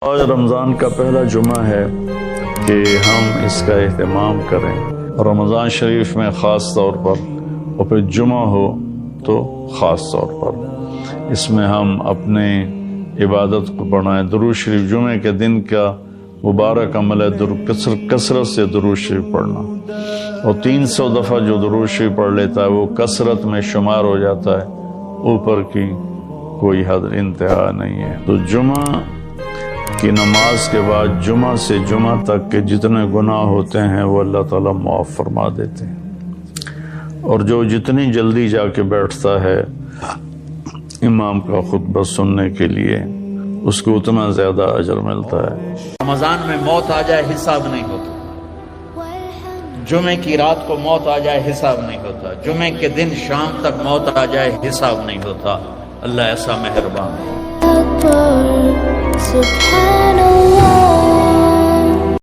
آج رمضان کا پہلا جمعہ ہے کہ ہم اس کا اہتمام کریں، رمضان شریف میں خاص طور پر، اور پھر جمعہ ہو تو خاص طور پر اس میں ہم اپنے عبادت کو بڑھائیں۔ درود شریف جمعے کے دن کا مبارک عمل ہے کثرت سے درود شریف پڑھنا، اور 300 دفعہ جو درود شریف پڑھ لیتا ہے وہ کثرت میں شمار ہو جاتا ہے، اوپر کی کوئی حد انتہا نہیں ہے۔ تو جمعہ کی نماز کے بعد جمعہ سے جمعہ تک کے جتنے گناہ ہوتے ہیں وہ اللہ تعالیٰ معاف فرما دیتے ہیں، اور جو جتنی جلدی جا کے بیٹھتا ہے امام کا خطبہ سننے کے لیے اس کو اتنا زیادہ اجر ملتا ہے۔ رمضان میں موت آ جائے حساب نہیں ہوتا، جمعے کی رات کو موت آ جائے حساب نہیں ہوتا، جمعے کے دن شام تک موت آ جائے حساب نہیں ہوتا۔ اللہ ایسا مہربان ہے۔